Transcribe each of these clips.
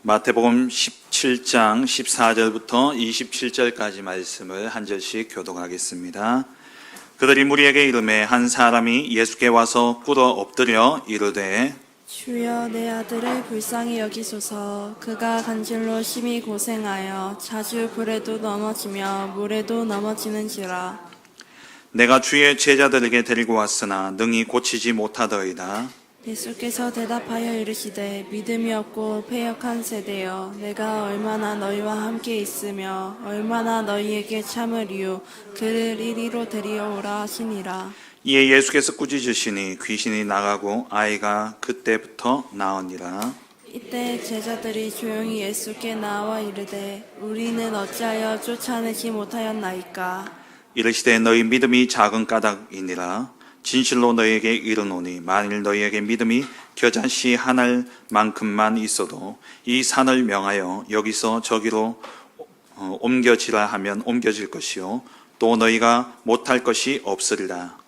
마태복음 17장 14절부터 27절까지 말씀을 한 절씩 교독하겠습니다. 그들이 무리에게 이르매 한 사람이 예수께 와서 꿇어 엎드려 이르되 주여, 내 아들을 불쌍히 여기소서. 그가 간질로 심히 고생하여 자주 불에도 넘어지며 물에도 넘어지는지라. 내가 주의 제자들에게 데리고 왔으나 능히 고치지 못하더이다. 예수께서 대답하여 이르시되 믿음이 없고 패역한 세대여, 내가 얼마나 너희와 함께 있으며 얼마나 너희에게 참으리요. 그를 이리로 데려오라 하시니라. 이에 예수께서 꾸짖으시니 귀신이 나가고 아이가 그때부터 나으니라. 이때 제자들이 조용히 예수께 나와 이르되 우리는 어찌하여 쫓아내지 못하였나이까. 이르시되 너희 믿음이 작은 까닭이니라. 진실로 너희에게 이르노니 만일 너희에게 믿음이 겨자씨 한 알만큼만 있어도 이 산을 명하여 여기서 저기로 옮겨지라 하면 옮겨질 것이요 또 너희가 못할 것이 없으리라.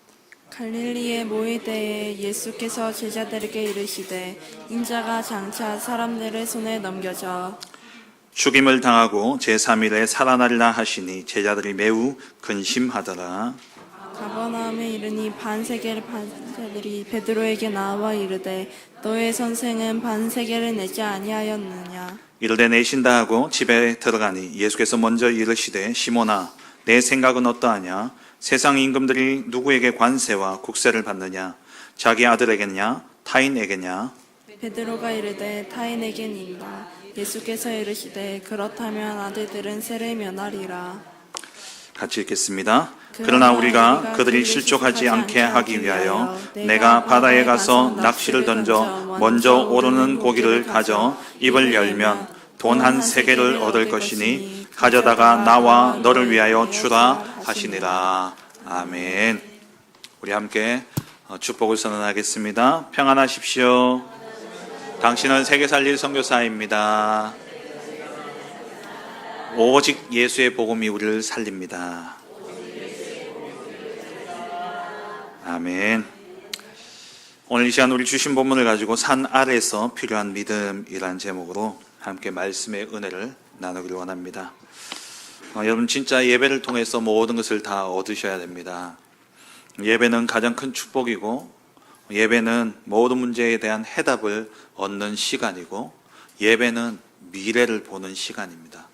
갈릴리에 모일 때에 예수께서 제자들에게 이르시되 인자가 장차 사람들의 손에 넘겨져 죽임을 당하고 제3일에 살아나리라 하시니 제자들이 매우 근심하더라. 가버나움에 이르니 반세계를 판자들이 베드로에게 나와 이르되 너의 선생은 반세계를 내지 아니하였느냐. 이르되 내신다 하고 집에 들어가니 예수께서 먼저 이르시되 시몬아 내 생각은 어떠하냐. 세상 임금들이 누구에게 관세와 국세를 받느냐. 자기 아들에게냐 타인에게냐. 베드로가 이르되 타인에게니이다. 예수께서 이르시되 그렇다면 아들들은 세를 면하리라. 같이 읽겠습니다. 그러나 우리가 그들이 실족하지 않게 하기 위하여 내가 바다에 가서 낚시를 던져 먼저 오르는 고기를 가져 입을 열면 돈 한 세겔을 얻을 것이니 가져다가 나와 너를 위하여 주라 하시니라. 아멘. 우리 함께 축복을 선언하겠습니다. 평안하십시오. 당신은 세계 살릴 선교사입니다. 오직 예수의 복음이 우리를 살립니다. 아멘. 오늘 이 시간 우리 주신 본문을 가지고 산 아래에서 필요한 믿음이란 제목으로 함께 말씀의 은혜를 나누기를 원합니다. 여러분 진짜 예배를 통해서 모든 것을 다 얻으셔야 됩니다. 예배는 가장 큰 축복이고 예배는 모든 문제에 대한 해답을 얻는 시간이고 예배는 미래를 보는 시간입니다.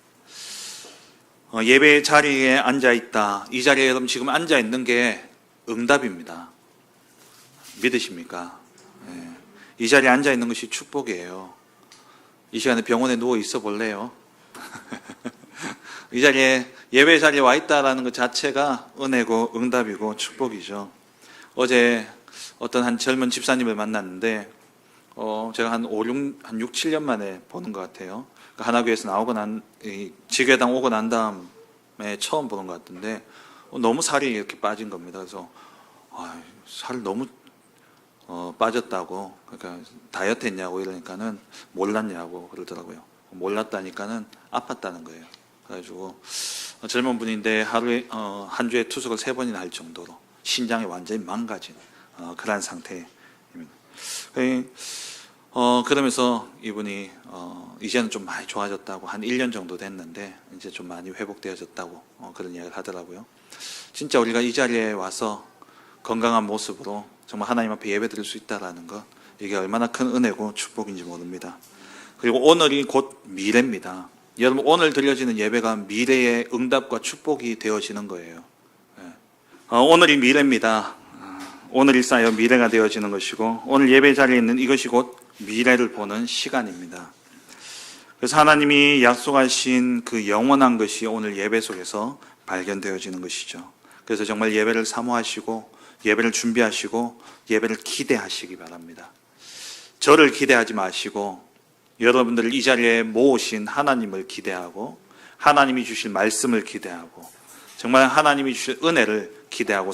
예배의 자리에 앉아있다. 이 자리에 여러분 지금 앉아있는 게 응답입니다. 믿으십니까? 네. 이 자리에 앉아있는 것이 축복이에요. 이 시간에 병원에 누워 있어 볼래요? 이 자리에 예배 자리에 와 있다라는 것 자체가 은혜고 응답이고 축복이죠. 어제 어떤 한 젊은 집사님을 만났는데 제가 한 6, 7년 만에 보는 것 같아요. 하나교회에서 나오고 지교회당 오고 난 다음에 처음 보는 것 같은데 너무 살이 이렇게 빠진 겁니다. 그래서 살 너무 빠졌다고, 그러니까 다이어트 했냐고 이러니까는 몰랐냐고 그러더라고요. 몰랐다니까는 아팠다는 거예요. 그래가지고 젊은 분인데 하루에 한 주에 투석을 3번이나 할 정도로 신장이 완전히 망가진 그런 상태입니다. 그러면서 이분이 이제는 좀 많이 좋아졌다고, 한 1년 정도 됐는데 이제 좀 많이 회복되어졌다고 그런 이야기를 하더라고요. 진짜 우리가 이 자리에 와서 건강한 모습으로 정말 하나님 앞에 예배드릴 수 있다는 것, 이게 얼마나 큰 은혜고 축복인지 모릅니다. 그리고 오늘이 곧 미래입니다. 여러분 오늘 드려지는 예배가 미래의 응답과 축복이 되어지는 거예요. 오늘이 미래입니다. 오늘이 쌓여 미래가 되어지는 것이고 오늘 예배 자리에 있는 이것이 곧 미래를 보는 시간입니다. 그래서 하나님이 약속하신 그 영원한 것이 오늘 예배 속에서 발견되어지는 것이죠. 그래서 정말 예배를 사모하시고 예배를 준비하시고 예배를 기대하시기 바랍니다. 저를 기대하지 마시고 여러분들을 이 자리에 모으신 하나님을 기대하고 하나님이 주실 말씀을 기대하고 정말 하나님이 주실 은혜를 기대하고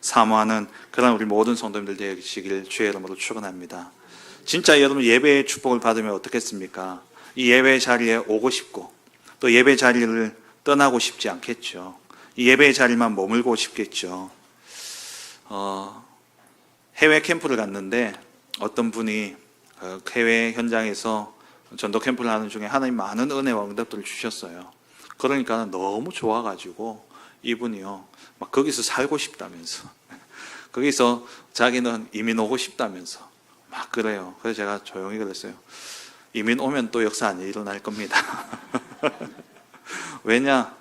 사모하는 그런 우리 모든 성도님들 되시길 주의 이름으로 축원합니다. 진짜 여러분 예배의 축복을 받으면 어떻겠습니까? 이 예배 자리에 오고 싶고 또 예배 자리를 떠나고 싶지 않겠죠. 이 예배의 자리만 머물고 싶겠죠. 해외 캠프를 갔는데 어떤 분이 해외 현장에서 전도 캠프를 하는 중에 하나님 많은 은혜와 응답들을 주셨어요. 그러니까 너무 좋아가지고 이분이요 막 거기서 살고 싶다면서 거기서 자기는 이민 오고 싶다면서 막 그래요. 그래서 제가 조용히 그랬어요. 이민 오면 또 역사 안 일어날 겁니다. 왜냐?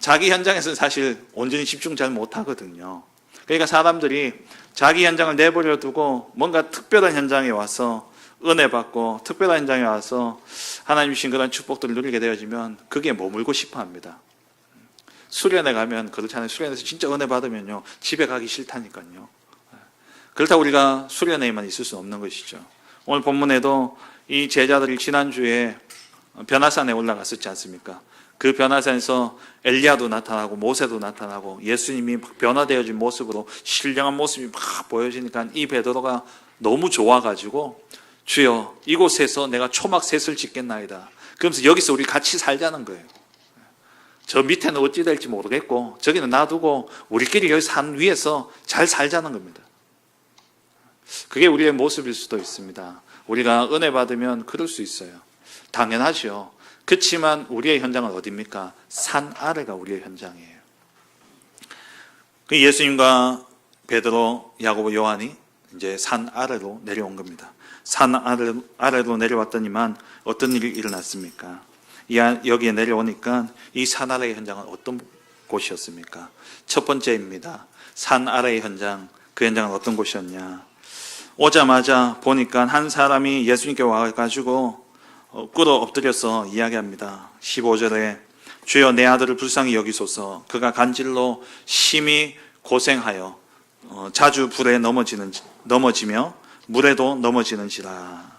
자기 현장에서는 사실 온전히 집중 잘 못하거든요. 그러니까 사람들이 자기 현장을 내버려 두고 뭔가 특별한 현장에 와서 은혜 받고 특별한 현장에 와서 하나님 주신 그런 축복들을 누리게 되어지면 그게 머물고 싶어 합니다. 수련회 가면 그렇잖아요. 수련회에서 진짜 은혜 받으면요 집에 가기 싫다니까요. 그렇다고 우리가 수련회에만 있을 수는 없는 것이죠. 오늘 본문에도 이 제자들이 지난주에 변화산에 올라갔었지 않습니까? 그 변화산에서 엘리야도 나타나고 모세도 나타나고 예수님이 막 변화되어진 모습으로 신령한 모습이 막 보여지니까 이 베드로가 너무 좋아가지고 주여 이곳에서 내가 초막셋을 짓겠나이다. 그러면서 여기서 우리 같이 살자는 거예요. 저 밑에는 어찌 될지 모르겠고 저기는 놔두고 우리끼리 여기 산 위에서 잘 살자는 겁니다. 그게 우리의 모습일 수도 있습니다. 우리가 은혜 받으면 그럴 수 있어요. 당연하죠. 그렇지만 우리의 현장은 어디입니까? 산 아래가 우리의 현장이에요. 그 예수님과 베드로, 야고보, 요한이 이제 산 아래로 내려온 겁니다. 산 아래로 내려왔더니만 어떤 일이 일어났습니까? 여기에 내려오니까 이 산 아래의 현장은 어떤 곳이었습니까? 첫 번째입니다. 산 아래의 현장, 그 현장은 어떤 곳이었냐? 오자마자 보니까 한 사람이 예수님께 와가지고 꿇어 엎드려서 이야기합니다. 15절에 주여 내 아들을 불쌍히 여기소서. 그가 간질로 심히 고생하여 자주 불에 넘어지며 물에도 넘어지는지라.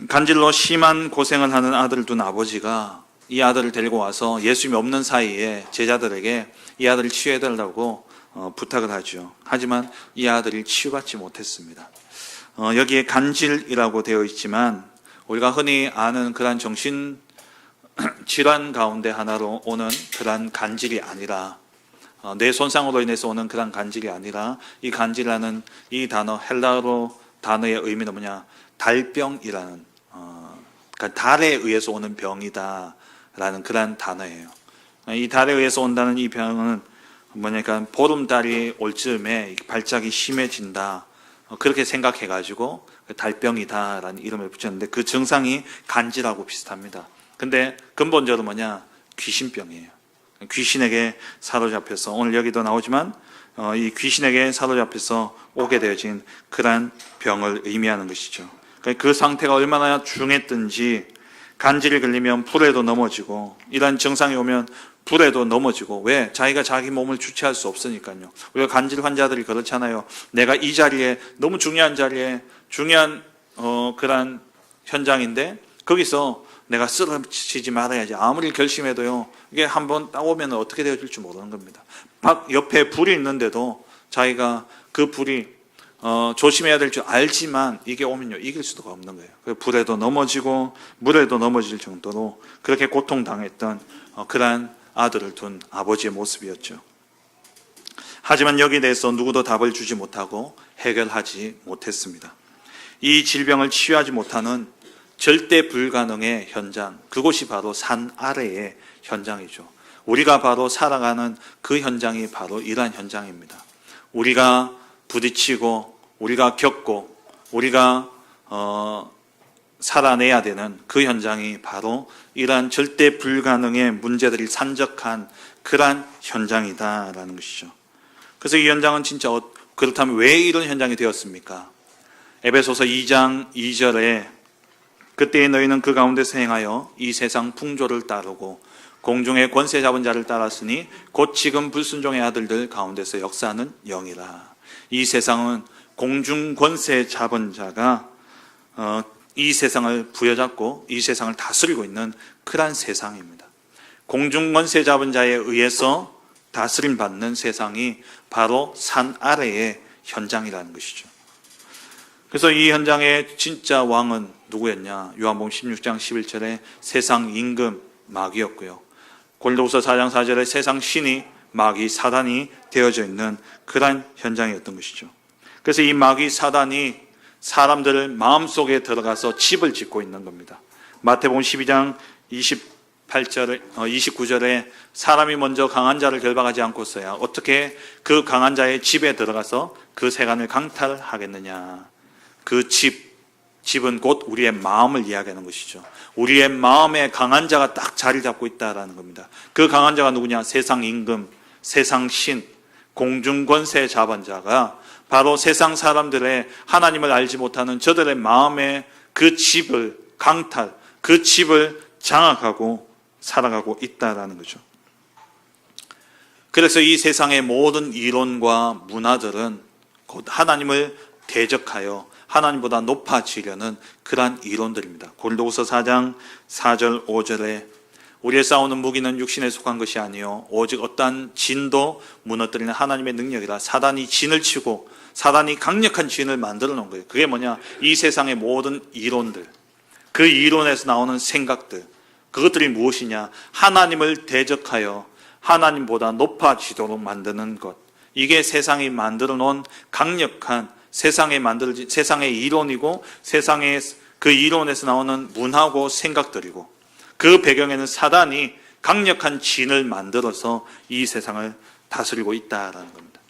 간질로 심한 고생을 하는 아들을 둔 아버지가 이 아들을 데리고 와서 예수님이 없는 사이에 제자들에게 이 아들을 치유해달라고 부탁을 하죠. 하지만 이 아들이 치유받지 못했습니다. 여기에 간질이라고 되어 있지만 우리가 흔히 아는 그러한 정신 질환 가운데 하나로 오는 그러한 간질이 아니라 뇌 손상으로 인해서 오는 그러한 간질이 아니라 이 간질이라는 이 단어 헬라어 단어의 의미는 뭐냐? 달병이라는 그러니까 달에 의해서 오는 병이다라는 그러한 단어예요. 이 달에 의해서 온다는 이 병은 뭐냐니까 보름달이 올 즈음에 발작이 심해진다. 그렇게 생각해가지고 달병이다라는 이름을 붙였는데 그 증상이 간질하고 비슷합니다. 근데 근본적으로 뭐냐? 귀신병이에요. 귀신에게 사로잡혀서 오늘 여기도 나오지만 이 귀신에게 사로잡혀서 오게 되어진 그러한 병을 의미하는 것이죠. 그 상태가 얼마나 중했든지 간질이 걸리면 불에도 넘어지고 이러한 증상이 오면 불에도 넘어지고 왜? 자기가 자기 몸을 주체할 수 없으니까요. 우리가 간질 환자들이 그렇잖아요. 내가 이 자리에 너무 중요한 자리에 중요한 그러한 현장인데 거기서 내가 쓰러지지 말아야지 아무리 결심해도요. 이게 한번 딱 오면 어떻게 되어질지 모르는 겁니다. 옆에 불이 있는데도 자기가 그 불이 조심해야 될 줄 알지만 이게 오면요 이길 수가 없는 거예요. 불에도 넘어지고 물에도 넘어질 정도로 그렇게 고통당했던 그러한 아들을 둔 아버지의 모습이었죠. 하지만 여기에 대해서 누구도 답을 주지 못하고 해결하지 못했습니다. 이 질병을 치유하지 못하는 절대 불가능의 현장, 그곳이 바로 산 아래의 현장이죠. 우리가 바로 살아가는 그 현장이 바로 이러한 현장입니다. 우리가 부딪히고 우리가 겪고 우리가 살아내야 되는 그 현장이 바로 이러한 절대 불가능의 문제들이 산적한 그러한 현장이다라는 것이죠. 그래서 이 현장은 진짜 그렇다면 왜 이런 현장이 되었습니까? 에베소서 2장 2절에 그때의 너희는 그 가운데서 행하여 이 세상 풍조를 따르고 공중의 권세 잡은 자를 따랐으니 곧 지금 불순종의 아들들 가운데서 역사하는 영이라. 이 세상은 공중 권세 잡은 자가 이 세상을 부여잡고 이 세상을 다스리고 있는 그러한 세상입니다. 공중 권세 잡은 자에 의해서 다스림 받는 세상이 바로 산 아래의 현장이라는 것이죠. 그래서 이 현장의 진짜 왕은 누구였냐? 요한복음 16장 11절에 세상 임금 마귀였고요. 고린도후서 4장 4절에 세상 신이 마귀 사단이 되어져 있는 그러한 현장이었던 것이죠. 그래서 이 마귀 사단이 사람들 마음속에 들어가서 집을 짓고 있는 겁니다. 마태복음 12장 29절에 사람이 먼저 강한 자를 결박하지 않고서야 어떻게 그 강한 자의 집에 들어가서 그 세간을 강탈하겠느냐. 그 집은 곧 우리의 마음을 이야기하는 것이죠. 우리의 마음에 강한 자가 딱 자리 잡고 있다라는 겁니다. 그 강한 자가 누구냐? 세상 임금, 세상 신, 공중 권세 잡은 자가 바로 세상 사람들의 하나님을 알지 못하는 저들의 마음에 그 집을 강탈, 그 집을 장악하고 살아가고 있다라는 거죠. 그래서 이 세상의 모든 이론과 문화들은 곧 하나님을 대적하여 하나님보다 높아지려는 그러한 이론들입니다. 고린도후서 4장 4절 5절에 우리의 싸우는 무기는 육신에 속한 것이 아니요 오직 어떠한 진도 무너뜨리는 하나님의 능력이라. 사단이 진을 치고 사단이 강력한 진을 만들어 놓은 거예요. 그게 뭐냐? 이 세상의 모든 이론들, 그 이론에서 나오는 생각들, 그것들이 무엇이냐? 하나님을 대적하여 하나님보다 높아지도록 만드는 것. 이게 세상이 만들어 놓은 강력한 세상의 이론이고 세상의 그 이론에서 나오는 문화고 생각들이고, 그 배경에는 사단이 강력한 진을 만들어서 이 세상을 다스리고 있다라는 겁니다.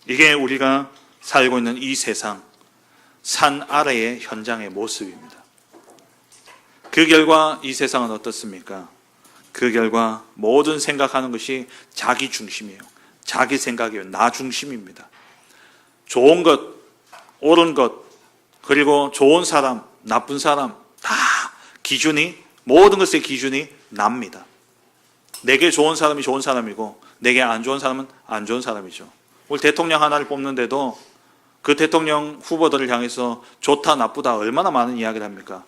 이게 우리가 살고 있는 이 세상, 산 아래의 현장의 모습입니다. 그 결과 이 세상은 어떻습니까? 그 결과 모든 생각하는 것이 자기 중심이에요. 자기 생각이에요. 나 중심입니다. 좋은 것, 옳은 것, 그리고 좋은 사람, 나쁜 사람 다 기준이, 모든 것의 기준이 납니다. 내게 좋은 사람이 좋은 사람이고 내게 안 좋은 사람은 안 좋은 사람이죠. 우리 대통령 하나를 뽑는데도 그 대통령 후보들을 향해서 좋다 나쁘다 얼마나 많은 이야기를 합니까?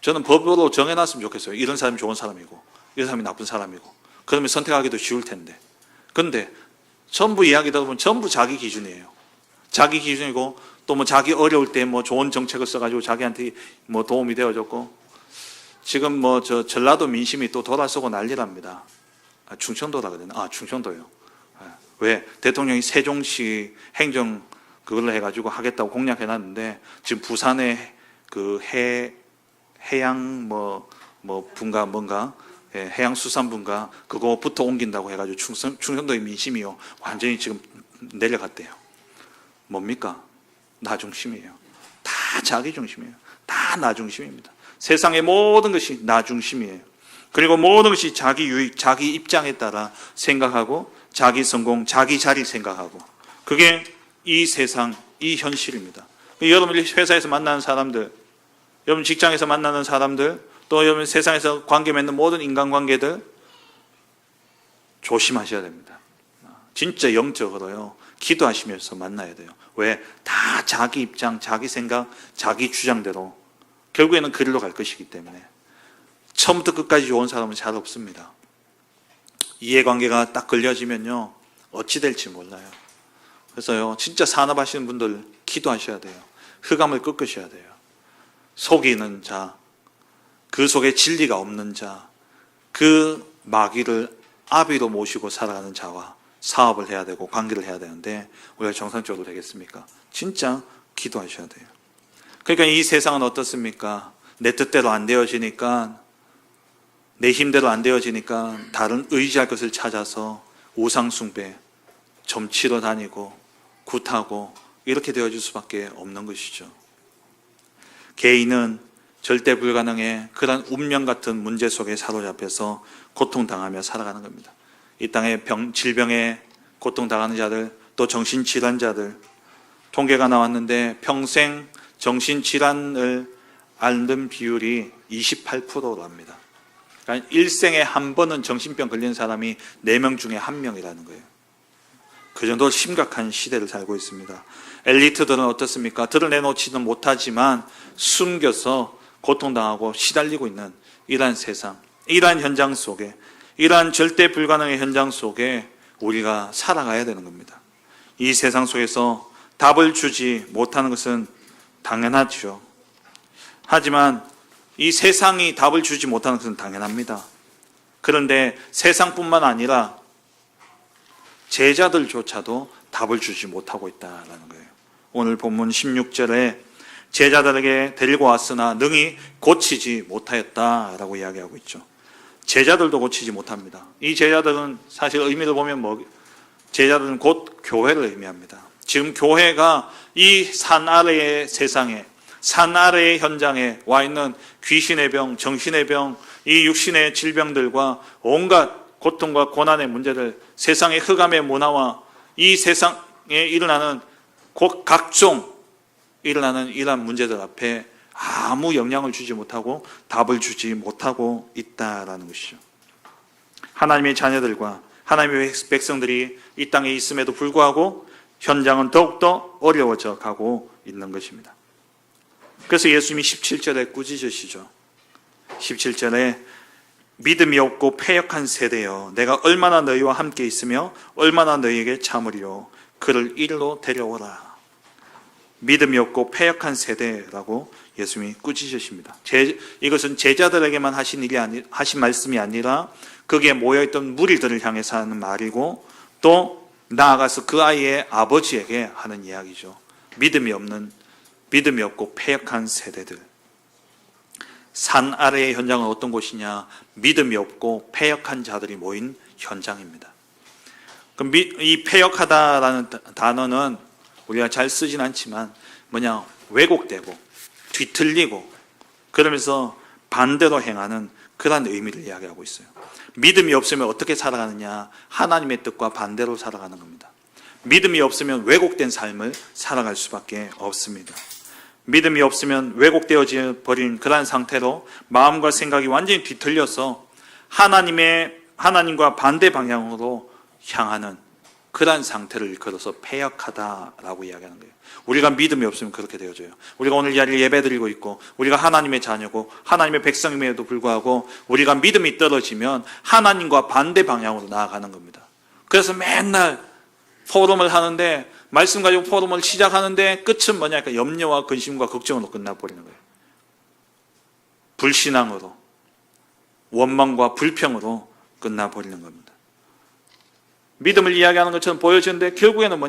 저는 법으로 정해놨으면 좋겠어요. 이런 사람이 좋은 사람이고 이런 사람이 나쁜 사람이고, 그러면 선택하기도 쉬울 텐데. 그런데 전부 이야기 들어보면 전부 자기 기준이에요. 자기 기준이고 또 뭐 자기 어려울 때 뭐 좋은 정책을 써가지고 자기한테 뭐 도움이 되어줬고, 지금 뭐 저 전라도 민심이 또 돌아서고 난리랍니다. 충청도라 그러나? 충청도요. 왜? 대통령이 세종시 행정 그걸로 해가지고 하겠다고 공약해놨는데 지금 부산에 그 해양 분가 뭔가 해양수산분가 그거부터 옮긴다고 해가지고 충청도의 민심이요 완전히 지금 내려갔대요. 뭡니까? 나 중심이에요. 다 자기 중심이에요. 다 나 중심입니다. 세상의 모든 것이 나 중심이에요. 그리고 모든 것이 자기 유익, 자기 입장에 따라 생각하고 자기 성공, 자기 자리 생각하고, 그게 이 세상, 이 현실입니다. 여러분 회사에서 만나는 사람들, 여러분 직장에서 만나는 사람들, 또 여러분 세상에서 관계 맺는 모든 인간관계들 조심하셔야 됩니다. 진짜 영적으로요 기도하시면서 만나야 돼요. 왜? 다 자기 입장, 자기 생각, 자기 주장대로 결국에는 그리로 갈 것이기 때문에 처음부터 끝까지 좋은 사람은 잘 없습니다. 이해관계가 딱 걸려지면요 어찌 될지 몰라요. 그래서요 진짜 산업하시는 분들 기도하셔야 돼요. 흑암을 꺾으셔야 돼요. 속이는 자, 그 속에 진리가 없는 자, 그 마귀를 아비로 모시고 살아가는 자와 사업을 해야 되고 관계를 해야 되는데 우리가 정상적으로 되겠습니까? 진짜 기도하셔야 돼요. 그러니까 이 세상은 어떻습니까? 내 뜻대로 안 되어지니까, 내 힘대로 안 되어지니까 다른 의지할 것을 찾아서 우상숭배, 점치러 다니고 굿하고 이렇게 되어질 수밖에 없는 것이죠. 개인은 절대 불가능의 그런 운명 같은 문제 속에 사로잡혀서 고통당하며 살아가는 겁니다. 이 땅에 질병에 고통당하는 자들, 또 정신질환자들 통계가 나왔는데 평생 정신질환을 앓는 비율이 28%랍니다. 그러니까 일생에 한 번은 정신병 걸리는 사람이 4명 중에 1명이라는 거예요. 그 정도로 심각한 시대를 살고 있습니다. 엘리트들은 어떻습니까? 드러내놓지는 못하지만 숨겨서 고통당하고 시달리고 있는 이러한 세상, 이러한 현장 속에, 이러한 절대 불가능의 현장 속에 우리가 살아가야 되는 겁니다. 이 세상 속에서 답을 주지 못하는 것은 당연하죠. 하지만 이 세상이 답을 주지 못하는 것은 당연합니다. 그런데 세상뿐만 아니라 제자들조차도 답을 주지 못하고 있다는 거예요. 오늘 본문 16절에 제자들에게 데리고 왔으나 능히 고치지 못하였다라고 이야기하고 있죠. 제자들도 고치지 못합니다. 이 제자들은 사실 의미를 보면 제자들은 곧 교회를 의미합니다. 지금 교회가 이 산 아래의 세상에, 산 아래의 현장에 와 있는 귀신의 병, 정신의 병, 이 육신의 질병들과 온갖 고통과 고난의 문제들, 세상의 흑암의 문화와 이 세상에 일어나는 각종 일어나는 이러한 문제들 앞에 아무 영향을 주지 못하고 답을 주지 못하고 있다라는 것이죠. 하나님의 자녀들과 하나님의 백성들이 이 땅에 있음에도 불구하고 현장은 더욱더 어려워져 가고 있는 것입니다. 그래서 예수님이 17절에 꾸짖으시죠. 17절에 믿음이 없고 패역한 세대여, 내가 얼마나 너희와 함께 있으며 얼마나 너희에게 참으리요, 그를 이리로 데려오라. 믿음이 없고 패역한 세대라고 예수님이 꾸짖으십니다. 이것은 제자들에게만 하신 말씀이 아니라 거기에 모여있던 무리들을 향해서 하는 말이고, 또 나아가서 그 아이의 아버지에게 하는 이야기죠. 믿음이 없고 패역한 세대들. 산 아래의 현장은 어떤 곳이냐? 믿음이 없고 패역한 자들이 모인 현장입니다. 그럼 이 패역하다라는 단어는 우리가 잘 쓰진 않지만 왜곡되고 뒤틀리고 그러면서 반대로 행하는 그런 의미를 이야기하고 있어요. 믿음이 없으면 어떻게 살아가느냐? 하나님의 뜻과 반대로 살아가는 겁니다. 믿음이 없으면 왜곡된 삶을 살아갈 수밖에 없습니다. 믿음이 없으면 왜곡되어져 버린 그러한 상태로 마음과 생각이 완전히 뒤틀려서 하나님과 반대 방향으로 향하는 그러한 상태를 일컬어서 패역하다라고 이야기하는 거예요. 우리가 믿음이 없으면 그렇게 되어져요. 우리가 오늘 이 자리를 예배드리고 있고 우리가 하나님의 자녀고 하나님의 백성임에도 불구하고 우리가 믿음이 떨어지면 하나님과 반대 방향으로 나아가는 겁니다. 그래서 맨날 포럼을 하는데, 말씀 가지고 포럼을 시작하는데 끝은 뭐냐? 염려와 근심과 걱정으로 끝나버리는 거예요. 불신앙으로, 원망과 불평으로 끝나버리는 겁니다. 믿음을 이야기하는 것처럼 보여지는데 결국에는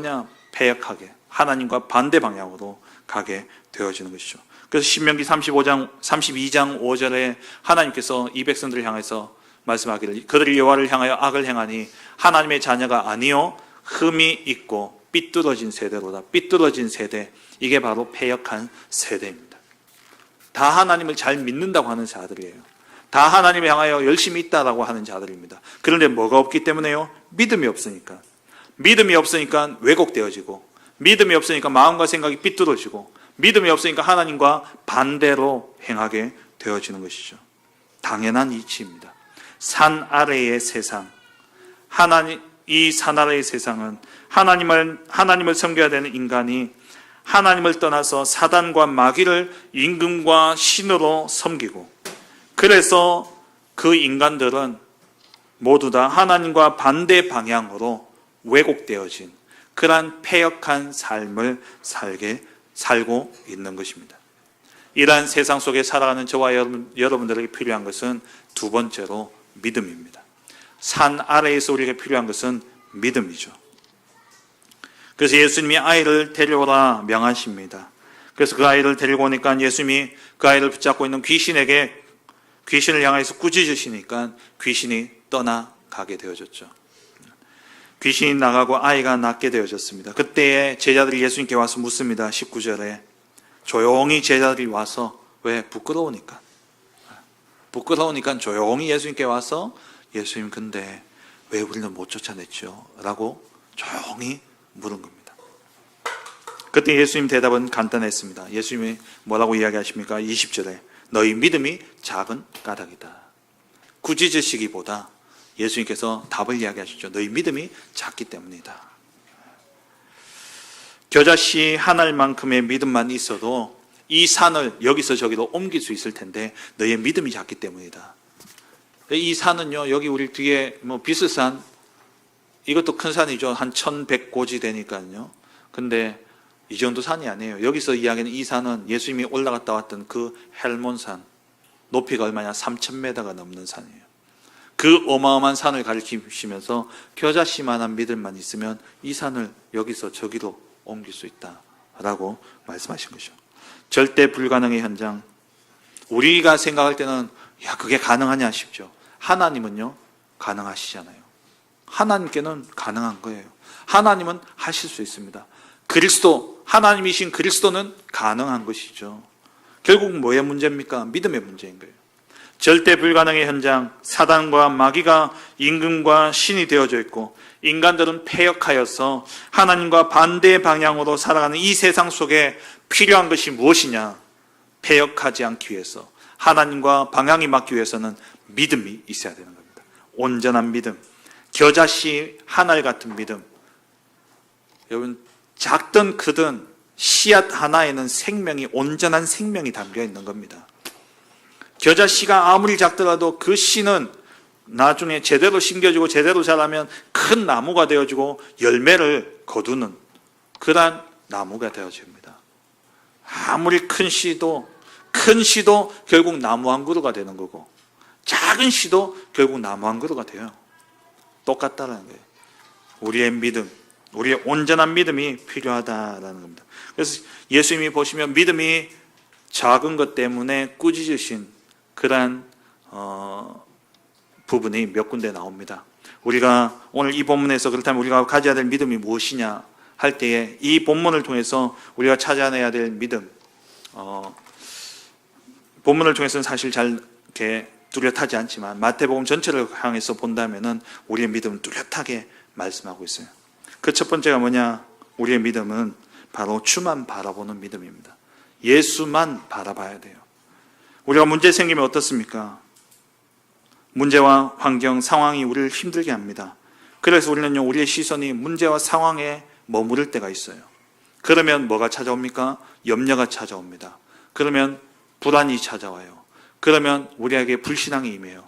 패역하게 하나님과 반대 방향으로 가게 되어지는 것이죠. 그래서 신명기 32장 5절에 하나님께서 이 백성들을 향해서 말씀하기를, 그들이 여호와를 향하여 악을 행하니 하나님의 자녀가 아니요 흠이 있고 삐뚤어진 세대로다. 삐뚤어진 세대, 이게 바로 패역한 세대입니다. 다 하나님을 잘 믿는다고 하는 자들이에요. 다 하나님을 향하여 열심히 있다라고 하는 자들입니다. 그런데 뭐가 없기 때문에요? 믿음이 없으니까. 믿음이 없으니까 왜곡되어지고, 믿음이 없으니까 마음과 생각이 삐뚤어지고, 믿음이 없으니까 하나님과 반대로 행하게 되어지는 것이죠. 당연한 이치입니다. 산 아래의 세상, 이 산 아래의 세상은 하나님을 섬겨야 되는 인간이 하나님을 떠나서 사단과 마귀를 임금과 신으로 섬기고, 그래서 그 인간들은 모두 다 하나님과 반대 방향으로 왜곡되어진 그러한 패역한 삶을 살고 있는 것입니다. 이러한 세상 속에 살아가는 저와 여러분들에게 필요한 것은 두 번째로 믿음입니다. 산 아래에서 우리에게 필요한 것은 믿음이죠. 그래서 예수님이 아이를 데려오라 명하십니다. 그래서 그 아이를 데리고 오니까 예수님이 그 아이를 붙잡고 있는 귀신을 향해서 꾸짖으시니까 귀신이 떠나가게 되어졌죠. 귀신이 나가고 아이가 낫게 되어졌습니다. 그때에 제자들이 예수님께 와서 묻습니다. 19절에 조용히 제자들이 와서, 왜? 부끄러우니까 조용히 예수님께 와서, 예수님 근데 왜 우리는 못 쫓아냈죠? 라고 조용히 물은 겁니다. 그때 예수님 대답은 간단했습니다. 예수님이 뭐라고 이야기하십니까? 20절에 너희 믿음이 작은 까닭이다. 꾸짖으시기보다 예수님께서 답을 이야기하시죠. 너희 믿음이 작기 때문이다. 겨자씨 한 알만큼의 믿음만 있어도 이 산을 여기서 저기로 옮길 수 있을 텐데 너희의 믿음이 작기 때문이다. 이 산은요, 여기 우리 뒤에 비스산, 이것도 큰 산이죠. 한 1100고지 되니까요. 근데 이 정도 산이 아니에요. 여기서 이야기하는 이 산은 예수님이 올라갔다 왔던 그 헬몬산, 높이가 얼마냐? 3000m가 넘는 산이에요. 그 어마어마한 산을 가리키시면서 겨자씨만한 믿음만 있으면 이 산을 여기서 저기로 옮길 수 있다 라고 말씀하신 거죠. 절대 불가능의 현장. 우리가 생각할 때는 야, 그게 가능하냐 싶죠. 하나님은요, 가능하시잖아요. 하나님께는 가능한 거예요. 하나님은 하실 수 있습니다. 그리스도, 하나님이신 그리스도는 가능한 것이죠. 결국 뭐의 문제입니까? 믿음의 문제인 거예요. 절대 불가능의 현장, 사단과 마귀가 임금과 신이 되어져 있고 인간들은 패역하여서 하나님과 반대 방향으로 살아가는 이 세상 속에 필요한 것이 무엇이냐? 패역하지 않기 위해서, 하나님과 방향이 맞기 위해서는 믿음이 있어야 되는 겁니다. 온전한 믿음, 겨자씨 하늘 같은 믿음. 여러분, 작든 크든 씨앗 하나에는 생명이, 온전한 생명이 담겨 있는 겁니다. 겨자씨가 아무리 작더라도 그 씨는 나중에 제대로 심겨지고 제대로 자라면 큰 나무가 되어지고 열매를 거두는 그러한 나무가 되어집니다. 아무리 큰 씨도 결국 나무 한 그루가 되는 거고, 작은 씨도 결국 나무 한 그루가 돼요. 똑같다라는 거예요. 우리의 믿음, 우리의 온전한 믿음이 필요하다라는 겁니다. 그래서 예수님이 보시면 믿음이 작은 것 때문에 꾸짖으신 그러한 부분이 몇 군데 나옵니다. 우리가 오늘 이 본문에서 그렇다면 우리가 가져야 될 믿음이 무엇이냐 할 때에 이 본문을 통해서 우리가 찾아내야 될 믿음, 본문을 통해서는 사실 잘 이렇게 뚜렷하지 않지만 마태복음 전체를 향해서 본다면은 우리의 믿음은 뚜렷하게 말씀하고 있어요. 그 첫 번째가 뭐냐? 우리의 믿음은 바로 주만 바라보는 믿음입니다. 예수만 바라봐야 돼요. 우리가 문제 생기면 어떻습니까? 문제와 환경, 상황이 우리를 힘들게 합니다. 그래서 우리는요, 우리의 시선이 문제와 상황에 머무를 때가 있어요. 그러면 뭐가 찾아옵니까? 염려가 찾아옵니다. 그러면 불안이 찾아와요. 그러면 우리에게 불신앙이 임해요.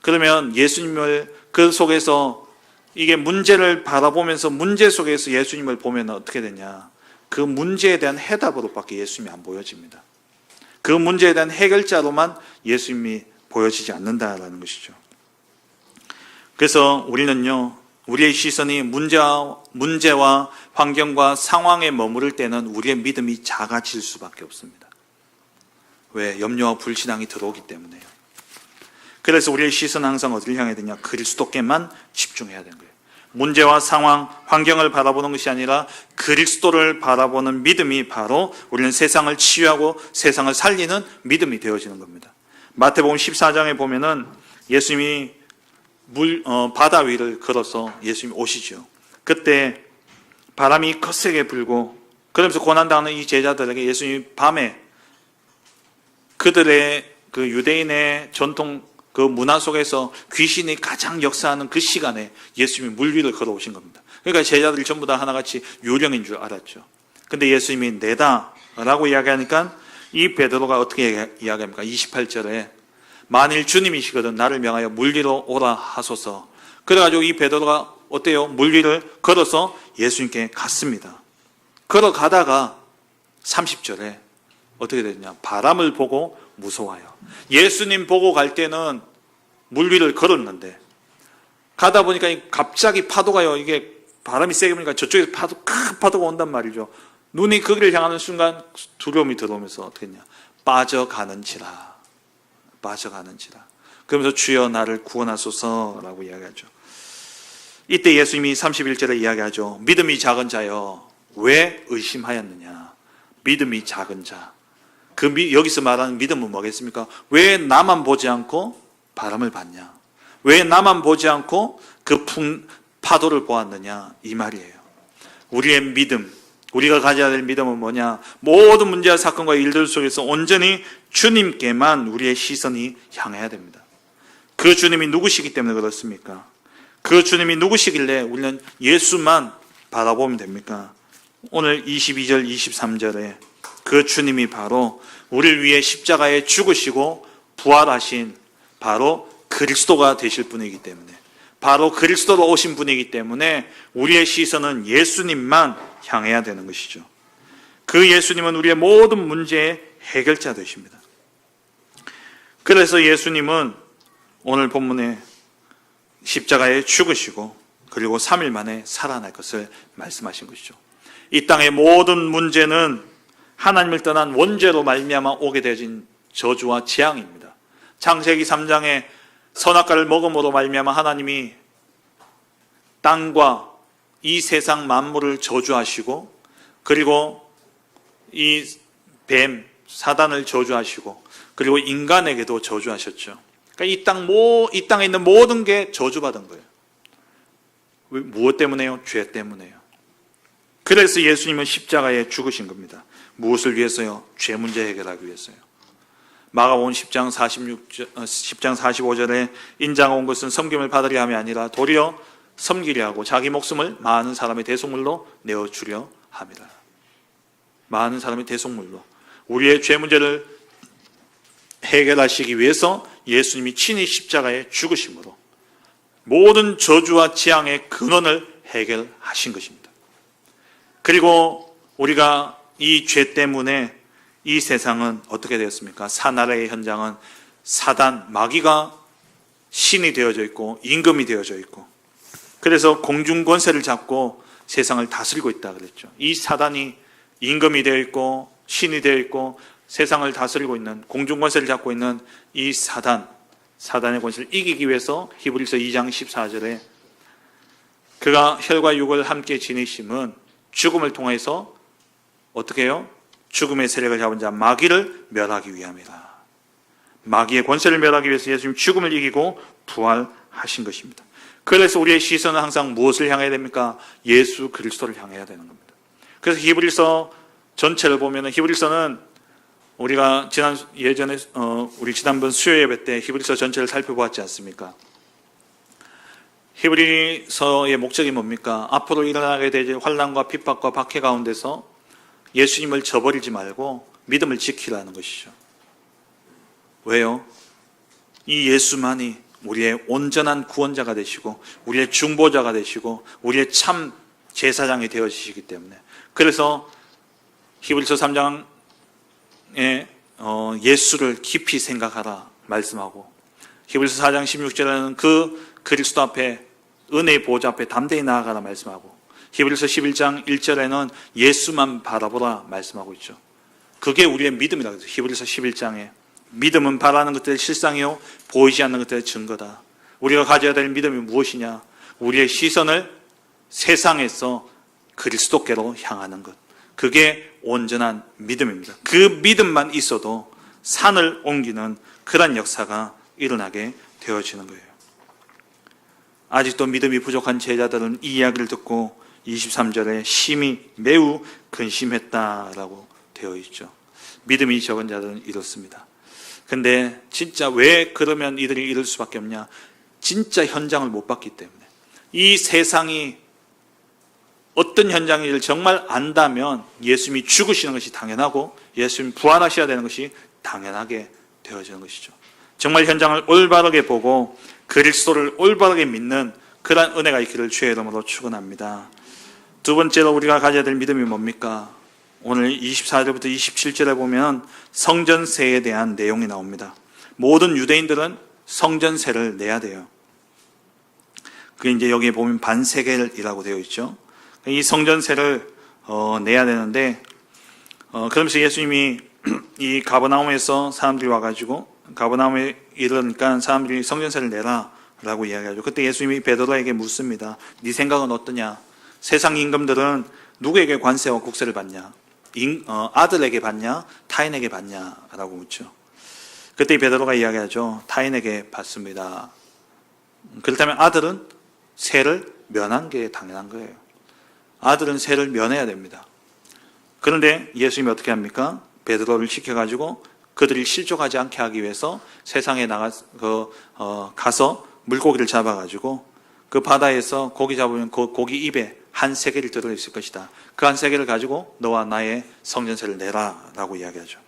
그러면 예수님을 그 속에서 이게 문제를 바라보면서 문제 속에서 예수님을 보면 어떻게 되냐? 그 문제에 대한 해답으로밖에 예수님이 안 보여집니다. 그 문제에 대한 해결자로만 예수님이 보여지지 않는다라는 것이죠. 그래서 우리는요, 우리의 시선이 문제와 환경과 상황에 머무를 때는 우리의 믿음이 작아질 수밖에 없습니다. 왜? 염려와 불신앙이 들어오기 때문에요. 그래서 우리의 시선은 항상 어디를 향해야 되냐? 그리스도께만 집중해야 되는 거예요. 문제와 상황, 환경을 바라보는 것이 아니라 그리스도를 바라보는 믿음이 바로 우리는 세상을 치유하고 세상을 살리는 믿음이 되어지는 겁니다. 마태복음 14장에 보면은 예수님이 바다 위를 걸어서 예수님이 오시죠. 그때 바람이 거세게 불고 그러면서 고난당하는 이 제자들에게 예수님이 밤에 그들의 그 유대인의 전통 그 문화 속에서 귀신이 가장 역사하는 그 시간에 예수님이 물 위를 걸어오신 겁니다. 그러니까 제자들이 전부 다 하나같이 요령인 줄 알았죠. 근데 예수님이 내다 라고 이야기하니까 이 베드로가 어떻게 이야기합니까? 28절에 만일 주님이시거든 나를 명하여 물 위로 오라 하소서. 그래가지고 이 베드로가 어때요? 물 위를 걸어서 예수님께 갔습니다. 걸어가다가 30절에 어떻게 되냐? 바람을 보고 무서워요. 예수님 보고 갈 때는 물 위를 걸었는데 가다 보니까 갑자기 파도가요. 이게 바람이 세게 부니까 저쪽에서 큰 파도가 온단 말이죠. 눈이 거기를 향하는 순간 두려움이 들어오면서 어떻게 했냐? 빠져가는지라. 그러면서 주여 나를 구원하소서라고 이야기하죠. 이때 예수님이 31절에 이야기하죠. 믿음이 작은 자여 왜 의심하였느냐? 믿음이 작은 자. 여기서 말하는 믿음은 뭐겠습니까? 왜 나만 보지 않고 바람을 봤냐? 왜 나만 보지 않고 그 파도를 보았느냐? 이 말이에요. 우리의 믿음, 우리가 가져야 될 믿음은 뭐냐? 모든 문제와 사건과 일들 속에서 온전히 주님께만 우리의 시선이 향해야 됩니다. 그 주님이 누구시기 때문에 그렇습니까? 그 주님이 누구시길래 우리는 예수만 바라보면 됩니까? 오늘 22절, 23절에 그 주님이 바로 우리를 위해 십자가에 죽으시고 부활하신 바로 그리스도가 되실 분이기 때문에, 바로 그리스도로 오신 분이기 때문에 우리의 시선은 예수님만 향해야 되는 것이죠. 그 예수님은 우리의 모든 문제의 해결자 되십니다. 그래서 예수님은 오늘 본문에 십자가에 죽으시고 그리고 3일 만에 살아날 것을 말씀하신 것이죠. 이 땅의 모든 문제는 하나님을 떠난 원죄로 말미암아 오게 되어진 저주와 재앙입니다. 창세기 3장에 선악과를 먹음으로 말미암아 하나님이 땅과 이 세상 만물을 저주하시고, 그리고 이 뱀, 사단을 저주하시고, 그리고 인간에게도 저주하셨죠. 그러니까 이 땅에 있는 모든 게 저주받은 거예요. 무엇 때문에요? 죄 때문에요. 그래서 예수님은 십자가에 죽으신 겁니다. 무엇을 위해서요? 죄 문제 해결하기 위해서요. 마가복음 10장 45절에 인자가 온 것은 섬김을 받으려 함이 아니라 도리어 섬기려 하고 자기 목숨을 많은 사람의 대속물로 내어주려 합니다. 많은 사람의 대속물로. 우리의 죄 문제를 해결하시기 위해서 예수님이 친히 십자가에 죽으심으로 모든 저주와 재앙의 근원을 해결하신 것입니다. 그리고 우리가 이 죄 때문에 이 세상은 어떻게 되었습니까? 사나라의 현장은 사단, 마귀가 신이 되어져 있고 임금이 되어져 있고, 그래서 공중 권세를 잡고 세상을 다스리고 있다 그랬죠. 이 사단이 임금이 되어 있고 신이 되어 있고 세상을 다스리고 있는, 공중 권세를 잡고 있는 이 사단의 권세를 이기기 위해서 히브리서 2장 14절에 그가 혈과 육을 함께 지니심은 죽음을 통해서 어떻게 해요? 죽음의 세력을 잡은 자 마귀를 멸하기 위함이라. 마귀의 권세를 멸하기 위해서 예수님 죽음을 이기고 부활하신 것입니다. 그래서 우리의 시선은 항상 무엇을 향해야 됩니까? 예수 그리스도를 향해야 되는 겁니다. 그래서 히브리서 전체를 보면, 히브리서는 우리가 우리 지난번 수요 예배 때 히브리서 전체를 살펴보았지 않습니까? 히브리서의 목적이 뭡니까? 앞으로 일어나게 될 환난과 핍박과 박해 가운데서 예수님을 저버리지 말고 믿음을 지키라는 것이죠. 왜요? 이 예수만이 우리의 온전한 구원자가 되시고 우리의 중보자가 되시고 우리의 참 제사장이 되어지시기 때문에, 그래서 히브리서 3장에 예수를 깊이 생각하라 말씀하고, 히브리서 4장 16절에는 그 그리스도 앞에, 은혜의 보좌 앞에 담대히 나아가라 말씀하고, 히브리서 11장 1절에는 예수만 바라보라 말씀하고 있죠. 그게 우리의 믿음이라고 해서 히브리서 11장에 믿음은 바라는 것들의 실상이요 보이지 않는 것들의 증거다. 우리가 가져야 될 믿음이 무엇이냐? 우리의 시선을 세상에서 그리스도께로 향하는 것. 그게 온전한 믿음입니다. 그 믿음만 있어도 산을 옮기는 그런 역사가 일어나게 되어지는 거예요. 아직도 믿음이 부족한 제자들은 이 이야기를 듣고 23절에 심히 매우 근심했다라고 되어 있죠. 믿음이 적은 자들은 이렇습니다. 근데 진짜 왜 그러면 이들이 이럴 수밖에 없냐? 진짜 현장을 못 봤기 때문에. 이 세상이 어떤 현장인지를 정말 안다면 예수님이 죽으시는 것이 당연하고 예수님이 부활하셔야 되는 것이 당연하게 되어지는 것이죠. 정말 현장을 올바르게 보고 그리스도를 올바르게 믿는 그런 은혜가 있기를 주의 이름으로 축원합니다. 두 번째로 우리가 가져야 될 믿음이 뭡니까? 오늘 24절부터 27절에 보면 성전세에 대한 내용이 나옵니다. 모든 유대인들은 성전세를 내야 돼요. 그게 이제 여기에 보면 반세겔이라고 되어 있죠. 이 성전세를 내야 되는데, 그러면서 예수님이 이 가버나움에서 사람들이 와가지고 가버나움에 이르니까 사람들이 성전세를 내라라고 이야기하죠. 그때 예수님이 베드로에게 묻습니다. 네 생각은 어떠냐? 세상 임금들은 누구에게 관세와 국세를 받냐? 아들에게 받냐? 타인에게 받냐? 라고 묻죠. 그때 베드로가 이야기하죠. 타인에게 받습니다. 그렇다면 아들은 세를 면한 게 당연한 거예요. 아들은 세를 면해야 됩니다. 그런데 예수님이 어떻게 합니까? 베드로를 시켜가지고 그들이 실족하지 않게 하기 위해서 세상에 가서 물고기를 잡아가지고 그 바다에서 고기 잡으면 그 고기 입에 한 세겔이 들어있을 것이다. 그 한 세겔을 가지고 너와 나의 성전세를 내라라고 이야기하죠.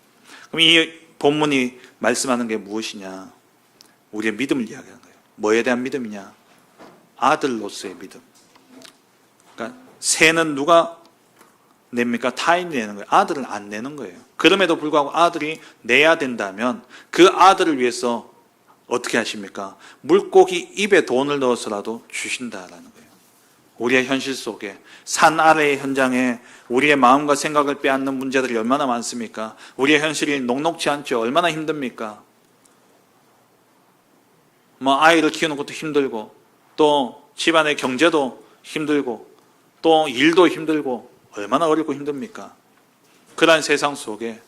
그럼 이 본문이 말씀하는 게 무엇이냐? 우리의 믿음을 이야기하는 거예요. 뭐에 대한 믿음이냐? 아들로서의 믿음. 그러니까 세는 누가 냅니까? 타인이 내는 거예요. 아들은 안 내는 거예요. 그럼에도 불구하고 아들이 내야 된다면 그 아들을 위해서 어떻게 하십니까? 물고기 입에 돈을 넣어서라도 주신다라는 거예요. 우리의 현실 속에, 산 아래의 현장에 우리의 마음과 생각을 빼앗는 문제들이 얼마나 많습니까? 우리의 현실이 녹록지 않죠. 얼마나 힘듭니까? 아이를 키우는 것도 힘들고, 또 집안의 경제도 힘들고, 또 일도 힘들고, 얼마나 어렵고 힘듭니까? 그러한 세상 속에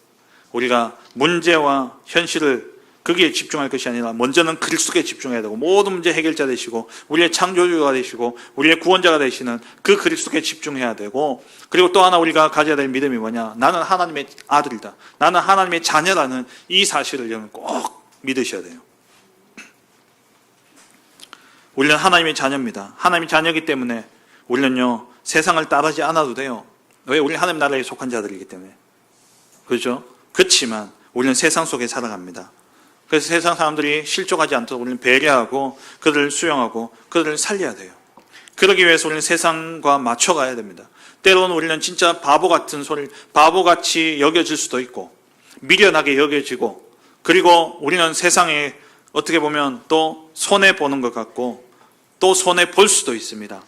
우리가 문제와 현실을 거기에 집중할 것이 아니라 먼저는 그리스도에 집중해야 되고, 모든 문제 해결자 되시고 우리의 창조주가 되시고 우리의 구원자가 되시는 그 그리스도에 집중해야 되고, 그리고 또 하나 우리가 가져야 될 믿음이 뭐냐? 나는 하나님의 아들이다, 나는 하나님의 자녀라는 이 사실을 여러분 꼭 믿으셔야 돼요. 우리는 하나님의 자녀입니다. 하나님의 자녀이기 때문에 우리는요 세상을 따르지 않아도 돼요. 왜? 우리는 하나님 나라에 속한 자들이기 때문에. 그렇죠? 그렇지만 우리는 세상 속에 살아갑니다. 그래서 세상 사람들이 실족하지 않도록 우리는 배려하고 그들을 수용하고 그들을 살려야 돼요. 그러기 위해서 우리는 세상과 맞춰가야 됩니다. 때로는 우리는 진짜 바보 같은 소리를 바보같이 여겨질 수도 있고 미련하게 여겨지고, 그리고 우리는 세상에 어떻게 보면 또 손해보는 것 같고 또 손해볼 수도 있습니다.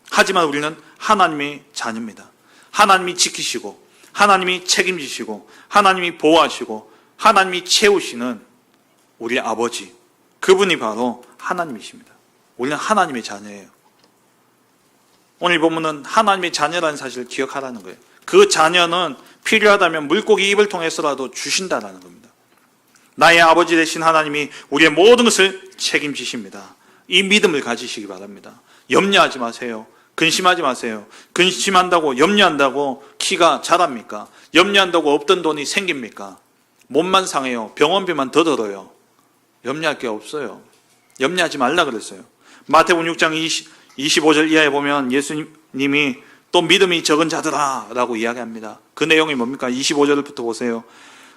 하지만 우리는 하나님의 자녀입니다. 하나님이 지키시고 하나님이 책임지시고 하나님이 보호하시고 하나님이 채우시는 우리 아버지, 그분이 바로 하나님이십니다. 우리는 하나님의 자녀예요. 오늘 본문은 하나님의 자녀라는 사실을 기억하라는 거예요. 그 자녀는 필요하다면 물고기 입을 통해서라도 주신다라는 겁니다. 나의 아버지 되신 하나님이 우리의 모든 것을 책임지십니다. 이 믿음을 가지시기 바랍니다. 염려하지 마세요. 근심하지 마세요. 근심한다고, 염려한다고 키가 자랍니까? 염려한다고 없던 돈이 생깁니까? 몸만 상해요. 병원비만 더 들어요. 염려할 게 없어요. 염려하지 말라 그랬어요. 마태복음 6장 25절 이하에 보면 예수님이 또 믿음이 적은 자들아 라고 이야기합니다. 그 내용이 뭡니까? 25절부터 보세요.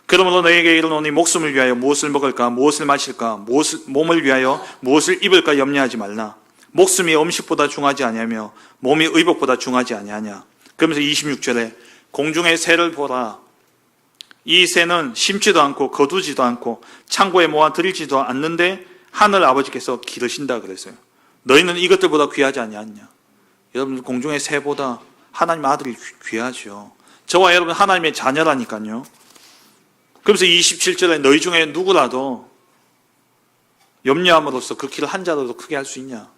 그러므로 너에게 이르노니 목숨을 위하여 무엇을 먹을까, 무엇을 마실까, 몸을 위하여 무엇을 입을까 염려하지 말라. 목숨이 음식보다 중하지 아니하며 몸이 의복보다 중하지 아니하냐. 그러면서 26절에 공중의 새를 보라. 이 새는 심지도 않고 거두지도 않고 창고에 모아 들이지도 않는데 하늘 아버지께서 기르신다 그랬어요. 너희는 이것들보다 귀하지 아니하냐. 여러분, 공중의 새보다 하나님 아들이 귀하죠. 저와 여러분 하나님의 자녀라니까요. 그러면서 27절에 너희 중에 누구라도 염려함으로써 그 길을 한 자라도 크게 할 수 있냐.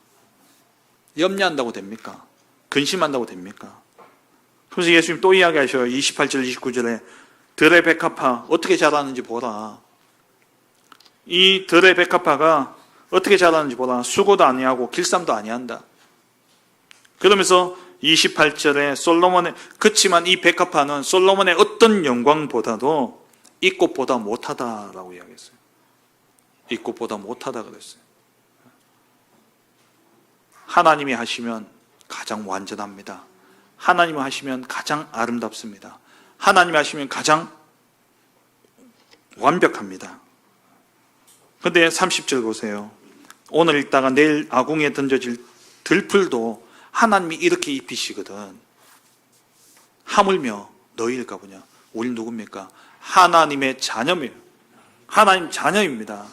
염려한다고 됩니까? 근심한다고 됩니까? 그래서 예수님 또 이야기하셔요. 28절 29절에 들의 백합화 어떻게 자라는지 보라. 이 들의 백합화가 어떻게 자라는지 보라. 수고도 아니하고 길쌈도 아니한다. 그러면서 28절에 솔로몬의, 그치만 이 백합화는 솔로몬의 어떤 영광보다도 이 꽃보다 못하다라고 이야기했어요. 이 꽃보다 못하다 그랬어요. 하나님이 하시면 가장 완전합니다. 하나님이 하시면 가장 아름답습니다. 하나님이 하시면 가장 완벽합니다. 그런데 30절 보세요. 오늘 읽다가 내일 아궁이에 던져질 들풀도 하나님이 이렇게 입히시거든. 하물며 너희일까 보냐. 우리 누굽니까? 하나님의 자녀입니다. 하나님 자녀입니다.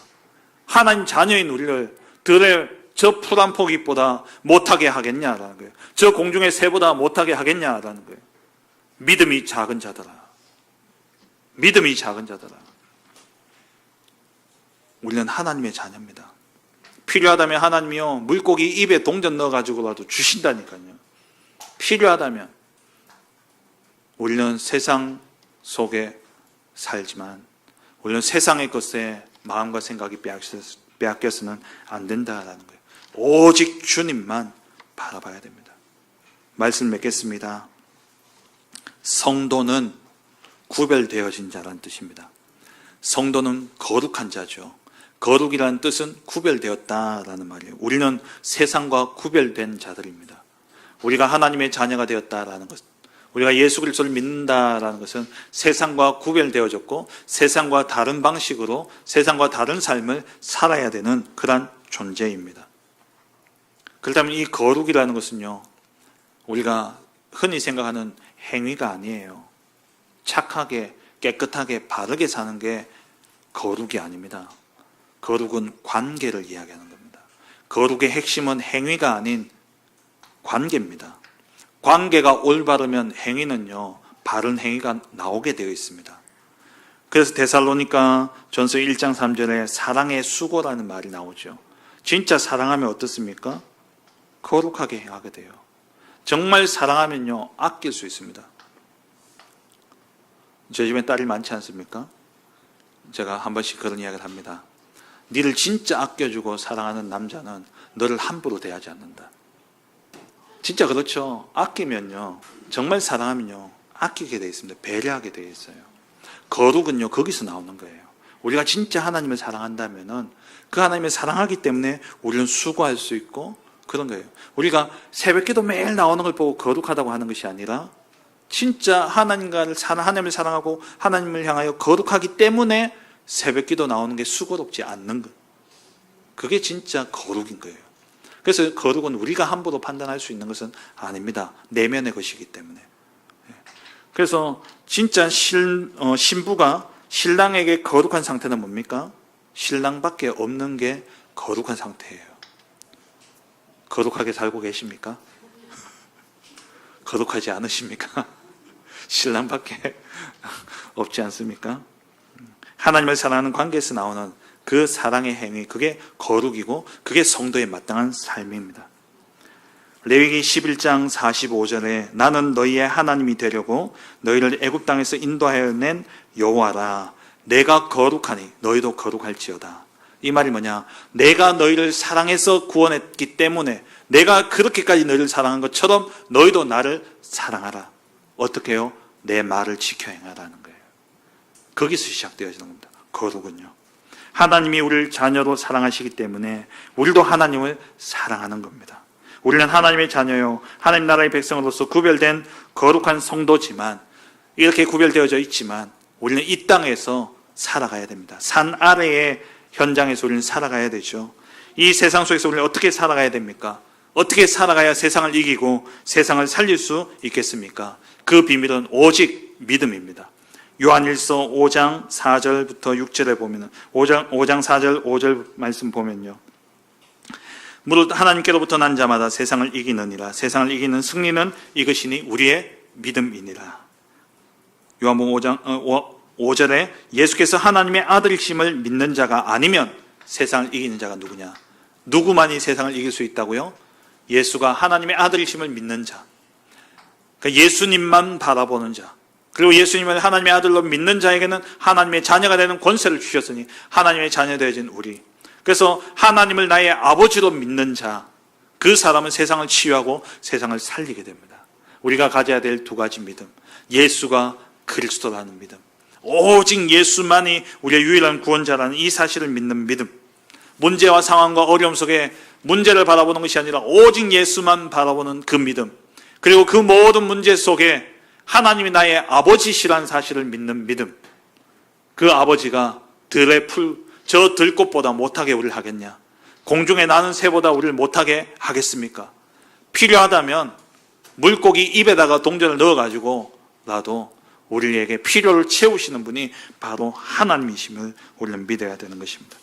하나님 자녀인 우리를 들의 저 풀 한 포기보다 못하게 하겠냐라는 거예요. 저 공중의 새보다 못하게 하겠냐라는 거예요. 믿음이 작은 자들아. 믿음이 작은 자들아. 우리는 하나님의 자녀입니다. 필요하다면 하나님이요 물고기 입에 동전 넣어가지고라도 주신다니까요. 필요하다면. 우리는 세상 속에 살지만 우리는 세상의 것에 마음과 생각이 빼앗겨서는 안 된다라는 거예요. 오직 주님만 바라봐야 됩니다. 말씀 맺겠습니다. 성도는 구별되어진 자라는 뜻입니다. 성도는 거룩한 자죠. 거룩이라는 뜻은 구별되었다라는 말이에요. 우리는 세상과 구별된 자들입니다. 우리가 하나님의 자녀가 되었다라는 것, 우리가 예수 그리스도를 믿는다라는 것은 세상과 구별되어졌고 세상과 다른 방식으로 세상과 다른 삶을 살아야 되는 그런 존재입니다. 그렇다면 이 거룩이라는 것은요, 우리가 흔히 생각하는 행위가 아니에요. 착하게, 깨끗하게, 바르게 사는 게 거룩이 아닙니다. 거룩은 관계를 이야기하는 겁니다. 거룩의 핵심은 행위가 아닌 관계입니다. 관계가 올바르면 행위는요, 바른 행위가 나오게 되어 있습니다. 그래서 데살로니가 전서 1장 3절에 사랑의 수고라는 말이 나오죠. 진짜 사랑하면 어떻습니까? 거룩하게 하게 돼요. 정말 사랑하면요, 아낄 수 있습니다. 저희 집에 딸이 많지 않습니까? 제가 한 번씩 그런 이야기를 합니다. 니를 진짜 아껴주고 사랑하는 남자는 너를 함부로 대하지 않는다. 진짜 그렇죠. 아끼면요, 정말 사랑하면요, 아끼게 되어 있습니다. 배려하게 되어 있어요. 거룩은요, 거기서 나오는 거예요. 우리가 진짜 하나님을 사랑한다면은 그 하나님을 사랑하기 때문에 우리는 수고할 수 있고 그런 거예요. 우리가 새벽기도 매일 나오는 걸 보고 거룩하다고 하는 것이 아니라 진짜 하나님을 사랑하고 하나님을 향하여 거룩하기 때문에 새벽기도 나오는 게 수고롭지 않는 것. 그게 진짜 거룩인 거예요. 그래서 거룩은 우리가 함부로 판단할 수 있는 것은 아닙니다. 내면의 것이기 때문에. 그래서 진짜 신부가 신랑에게 거룩한 상태는 뭡니까? 신랑밖에 없는 게 거룩한 상태예요. 거룩하게 살고 계십니까? 거룩하지 않으십니까? 신랑밖에 없지 않습니까? 하나님을 사랑하는 관계에서 나오는 그 사랑의 행위, 그게 거룩이고 그게 성도의 마땅한 삶입니다. 레위기 11장 45절에 나는 너희의 하나님이 되려고 너희를 애굽 땅에서 인도하여 낸 여호와라. 내가 거룩하니 너희도 거룩할지어다. 이 말이 뭐냐? 내가 너희를 사랑해서 구원했기 때문에 내가 그렇게까지 너희를 사랑한 것처럼 너희도 나를 사랑하라. 어떻게 해요? 내 말을 지켜 행하라는 거예요. 거기서 시작되어지는 겁니다. 거룩은요. 하나님이 우리를 자녀로 사랑하시기 때문에 우리도 하나님을 사랑하는 겁니다. 우리는 하나님의 자녀요, 하나님 나라의 백성으로서 구별된 거룩한 성도지만, 이렇게 구별되어져 있지만 우리는 이 땅에서 살아가야 됩니다. 산 아래의 현장에서 우리는 살아가야 되죠. 이 세상 속에서 우리는 어떻게 살아가야 됩니까? 어떻게 살아가야 세상을 이기고 세상을 살릴 수 있겠습니까? 그 비밀은 오직 믿음입니다. 요한일서 5장 4절부터 6절에 보면 5장 4절 5절 말씀 보면요, 무릇 하나님께로부터 난 자마다 세상을 이기느니라. 세상을 이기는 승리는 이것이니 우리의 믿음이니라. 요한복음 5절에 예수께서 하나님의 아들이심을 믿는 자가 아니면 세상을 이기는 자가 누구냐? 누구만이 세상을 이길 수 있다고요? 예수가 하나님의 아들이심을 믿는 자, 그러니까 예수님만 바라보는 자, 그리고 예수님을 하나님의 아들로 믿는 자에게는 하나님의 자녀가 되는 권세를 주셨으니 하나님의 자녀 되어진 우리, 그래서 하나님을 나의 아버지로 믿는 자, 그 사람은 세상을 치유하고 세상을 살리게 됩니다. 우리가 가져야 될 두 가지 믿음, 예수가 그리스도라는 믿음, 오직 예수만이 우리의 유일한 구원자라는 이 사실을 믿는 믿음, 문제와 상황과 어려움 속에 문제를 바라보는 것이 아니라 오직 예수만 바라보는 그 믿음, 그리고 그 모든 문제 속에 하나님이 나의 아버지시라는 사실을 믿는 믿음, 그 아버지가 저 들꽃보다 못하게 우리를 하겠냐? 공중에 나는 새보다 우리를 못하게 하겠습니까? 필요하다면 물고기 입에다가 동전을 넣어가지고라도 우리에게 필요를 채우시는 분이 바로 하나님이심을 우리는 믿어야 되는 것입니다.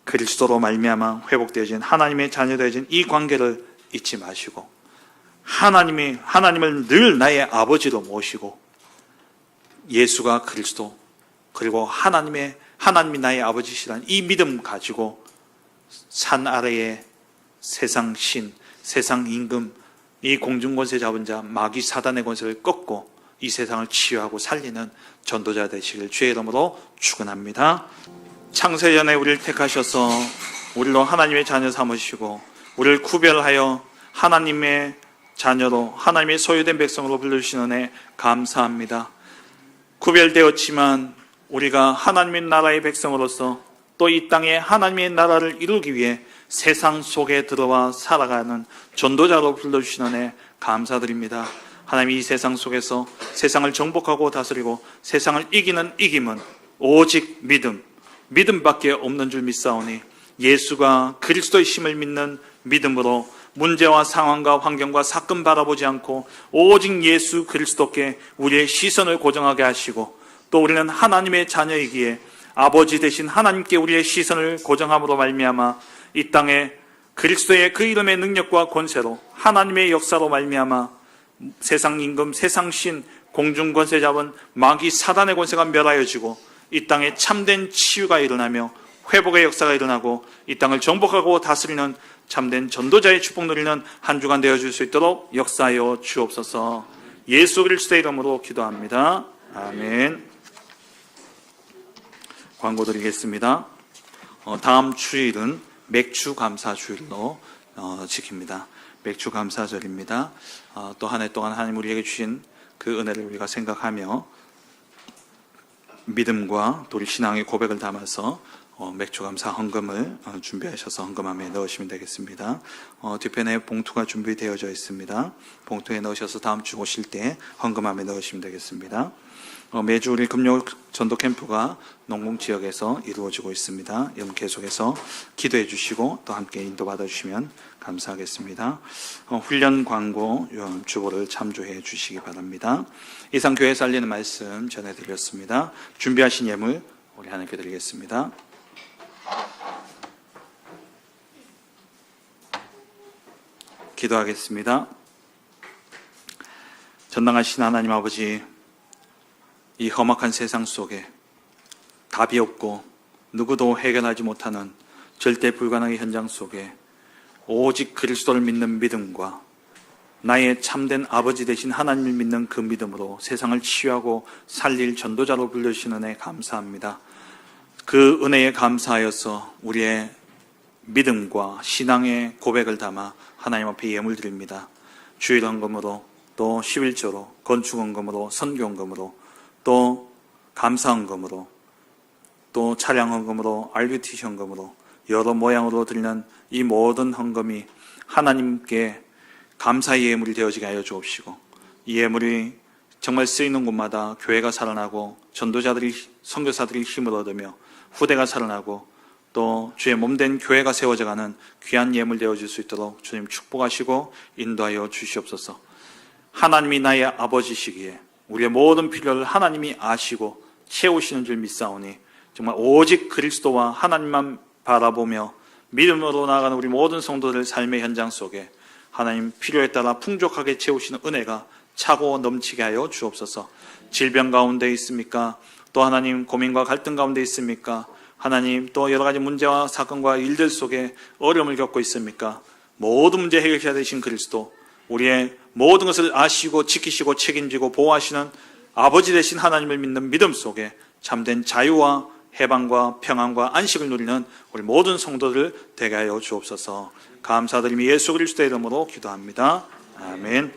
그리스도로 말미암아 회복되어진 하나님의 자녀되어진 이 관계를 잊지 마시고 하나님을 늘 나의 아버지로 모시고 예수가 그리스도, 그리고 하나님이 나의 아버지시라는 이 믿음 가지고 산 아래에 세상 신, 세상 임금, 이 공중권세 잡은 자 마귀 사단의 권세를 꺾고 이 세상을 치유하고 살리는 전도자 되시길 주의 이름으로 축원합니다. 창세전에 우리를 택하셔서 우리로 하나님의 자녀 삼으시고 우리를 구별하여 하나님의 자녀로, 하나님의 소유된 백성으로 불러주시는 은혜 감사합니다. 구별되었지만 우리가 하나님의 나라의 백성으로서 또 이 땅에 하나님의 나라를 이루기 위해 세상 속에 들어와 살아가는 전도자로 불러주시는 은혜 감사드립니다. 하나님, 이 세상 속에서 세상을 정복하고 다스리고 세상을 이기는 이김은 오직 믿음밖에 없는 줄 믿사오니 예수가 그리스도의 심을 믿는 믿음으로 문제와 상황과 환경과 사건 바라보지 않고 오직 예수 그리스도께 우리의 시선을 고정하게 하시고, 또 우리는 하나님의 자녀이기에 아버지 되신 하나님께 우리의 시선을 고정함으로 말미암아 이 땅에 그리스도의 그 이름의 능력과 권세로 하나님의 역사로 말미암아 세상 임금, 세상 신, 공중 권세 잡은 마귀 사단의 권세가 멸하여지고 이 땅에 참된 치유가 일어나며 회복의 역사가 일어나고 이 땅을 정복하고 다스리는 참된 전도자의 축복 누리는 한 주간 되어줄 수 있도록 역사하여 주옵소서. 예수 그리스도의 이름으로 기도합니다. 아멘. 광고 드리겠습니다. 다음 주일은 맥주 감사 주일로 지킵니다. 맥주 감사절입니다. 또 한 해 동안 하나님 우리에게 주신 그 은혜를 우리가 생각하며 믿음과 또 우리 신앙의 고백을 담아서 맥주 감사 헌금을 준비하셔서 헌금함에 넣으시면 되겠습니다. 뒤편에 봉투가 준비되어져 있습니다. 봉투에 넣으셔서 다음 주 오실 때 헌금함에 넣으시면 되겠습니다. 매주 우리 금요 전도 캠프가 농공 지역에서 이루어지고 있습니다. 여러분 계속해서 기도해 주시고 또 함께 인도받아 주시면 감사하겠습니다. 훈련 광고 주보를 참조해 주시기 바랍니다. 이상 교회 살리는 말씀 전해드렸습니다. 준비하신 예물 우리 하나님께 드리겠습니다. 기도하겠습니다. 전능하신 하나님 아버지, 이 험악한 세상 속에 답이 없고 누구도 해결하지 못하는 절대 불가능의 현장 속에 오직 그리스도를 믿는 믿음과 나의 참된 아버지 되신 하나님을 믿는 그 믿음으로 세상을 치유하고 살릴 전도자로 불려주시는 은혜 감사합니다. 그 은혜에 감사하여서 우리의 믿음과 신앙의 고백을 담아 하나님 앞에 예물 드립니다. 주일 헌금으로 또 11조로 건축 헌금으로 선교 헌금으로 또 감사 헌금으로 또 차량 헌금으로 RUTC 헌금으로 여러 모양으로 드리는 이 모든 헌금이 하나님께 감사의 예물이 되어지게 하여 주옵시고 이 예물이 정말 쓰이는 곳마다 교회가 살아나고 전도자들이 선교사들이 힘을 얻으며 후대가 살아나고 또 주의 몸된 교회가 세워져가는 귀한 예물 되어질 수 있도록 주님 축복하시고 인도하여 주시옵소서. 하나님이 나의 아버지시기에 우리의 모든 필요를 하나님이 아시고 채우시는 줄 믿사오니 정말 오직 그리스도와 하나님만 바라보며 믿음으로 나아가는 우리 모든 성도들 삶의 현장 속에 하나님 필요에 따라 풍족하게 채우시는 은혜가 차고 넘치게 하여 주옵소서. 질병 가운데 있습니까? 또 하나님 고민과 갈등 가운데 있습니까? 하나님 또 여러 가지 문제와 사건과 일들 속에 어려움을 겪고 있습니까? 모든 문제 해결자 되신 그리스도, 우리의 모든 것을 아시고 지키시고 책임지고 보호하시는 아버지 되신 하나님을 믿는 믿음 속에 참된 자유와 해방과 평안과 안식을 누리는 우리 모든 성도들 되게 하여 주옵소서. 감사드리며 예수 그리스도의 이름으로 기도합니다. 아멘.